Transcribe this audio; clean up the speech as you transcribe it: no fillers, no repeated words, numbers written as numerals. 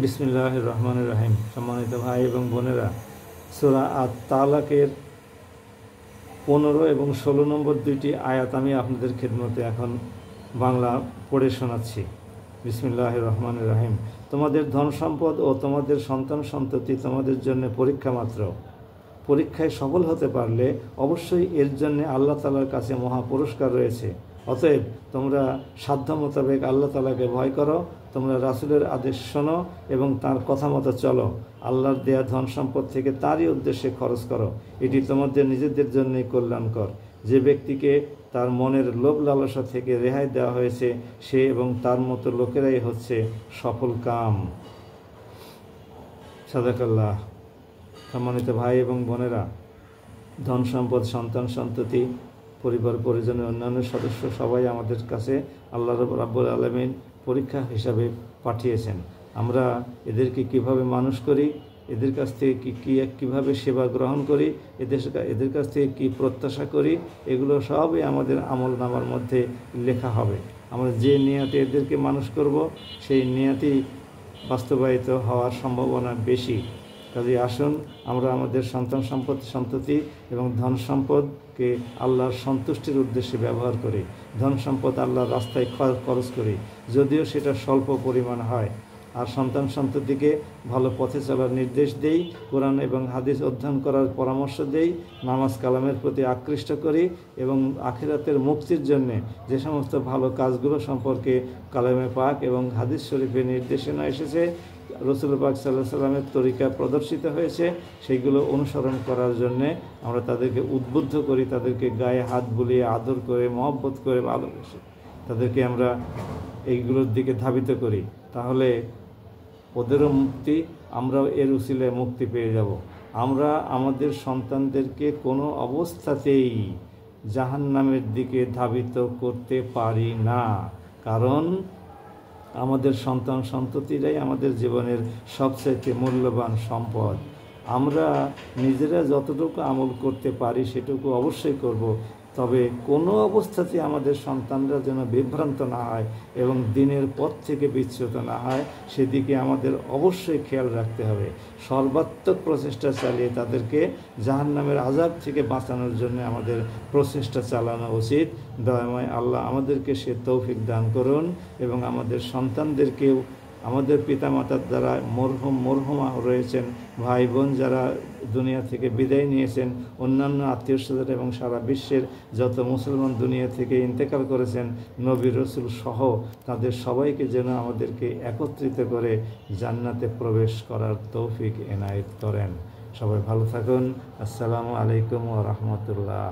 বিসমিল্লাহির রহমানির রহিম। সম্মানিত ভাই এবং বোনেরা, সূরা আত-তালাকের 15 এবং 16 নম্বর দুইটি আয়াত আমি আপনাদের খেদমতে এখন বাংলা পড়ে শোনাচ্ছি। বিসমিল্লাহির রহমানির রহিম। তোমাদের ধন সম্পদ ও তোমাদের সন্তান সন্ততি তোমাদের জন্য পরীক্ষা মাত্র। পরীক্ষায় সফল হতে পারলে অবশ্যই এর জন্য আল্লাহ তাআলার কাছে মহা পুরস্কার রয়েছে। অতএব তোমরা সাধ্য মোতাবেক আল্লাহ তাআলাকে ভয় করো, তোমরা রাসূলের আদেশ শোনো এবং তার কথা মতো চলো। আল্লাহর দেয়া ধন সম্পদ থেকে তারই উদ্দেশ্যে খরচ করো, এটি তোমাদের নিজেদের জন্যই কল্যাণকর। যে ব্যক্তিকে তার মনের লোভ লালসা থেকে রেহাই দেওয়া হয়েছে, সে এবং তার মতো লোকেরাই হচ্ছে সফল কাম। সাদাকাল্লাহ। সম্মানিত ভাই এবং বোনেরা, ধন সম্পদ, সন্তান সন্ততি, পরিবার পরিজনের অন্যান্য সদস্য সবাই আমাদের কাছে আল্লাহ রাব্বুল আলামিন পরীক্ষা হিসাবে পাঠিয়েছেন। আমরা এদেরকে কিভাবে মানুষ করি, এদের কাছ থেকে কীভাবে সেবা গ্রহণ করি, এদের কাছ থেকে কী প্রত্যাশা করি, এগুলো সবই আমাদের আমল নামার মধ্যে লেখা হবে। আমরা যে নিয়তে এদেরকে মানুষ করব, সেই নিয়তেই বাস্তবায়িত হওয়ার সম্ভাবনা বেশি। কাজে আসুন আমরা আমাদের সন্তান সন্ততি এবং ধন সম্পদকে আল্লাহর সন্তুষ্টির উদ্দেশ্যে ব্যবহার করি। ধন সম্পদ আল্লাহর রাস্তায় খরচ করি, যদিও সেটা স্বল্প পরিমাণ হয়। আর সন্তান সন্ততিকে ভালো পথে চলার নির্দেশ দেই, কোরআন এবং হাদিস অধ্যয়ন করার পরামর্শ দেই, নামাজ কালামের প্রতি আকৃষ্ট করি এবং আখিরাতের মুক্তির জন্যে যে সমস্ত ভালো কাজগুলো সম্পর্কে কালামে পাক এবং হাদিস শরীফের নির্দেশনা এসেছে, রাসূল পাক সাল্লাল্লাহু আলাইহি ওয়াসাল্লামের তরিকা প্রদর্শিত হয়েছে, সেইগুলো অনুসরণ করার জন্যে আমরা তাদেরকে উদ্বুদ্ধ করি, তাদেরকে গায়ে হাত বুলিয়ে আদর করে মহব্বত করে ভালোবেসে তাদেরকে আমরা এইগুলোর দিকে ধাবিত করি। তাহলে ওদেরও মুক্তি, আমরাও এর উসিলায় মুক্তি পেয়ে যাব। আমরা আমাদের সন্তানদেরকে কোনো অবস্থাতেই জাহান্নামের দিকে ধাবিত করতে পারি না, কারণ আমাদের সন্তান সন্ততিরাই আমাদের জীবনের সবচেয়ে মূল্যবান সম্পদ। আমরা নিজেরা যতটুকু আমল করতে পারি সেটুকু অবশ্যই করব, তবে কোনো অবস্থাতে আমাদের সন্তানরা যেন বিভ্রান্ত না হয় এবং দিনের পথ থেকে বিচ্যুত না হয়, সেদিকে আমাদের অবশ্যই খেয়াল রাখতে হবে। সর্বাত্মক প্রচেষ্টা চালিয়ে তাদেরকে জাহান্নামের আযাব থেকে বাঁচানোর জন্য আমাদের প্রচেষ্টা চালানো উচিত। দয়াময় আল্লাহ আমাদেরকে সে তৌফিক দান করুন এবং আমাদের সন্তানদেরকেও, আমাদের পিতামাতার দ্বারা মরহুমা রয়েছেন, ভাই বোন যারা দুনিয়া থেকে বিদায় নিয়েছেন, অন্যান্য আত্মীয় স্বজন এবং সারা বিশ্বের যত মুসলমান দুনিয়া থেকে ইন্তেকাল করেছেন, নবী রাসূল সহ তাদের সবাইকে যেন আমাদেরকে একত্রিত করে জান্নাতে প্রবেশ করার তৌফিক এনায়েত করেন। সবাই ভালো থাকুন। আসসালামু আলাইকুম ওয়া রাহমাতুল্লাহ।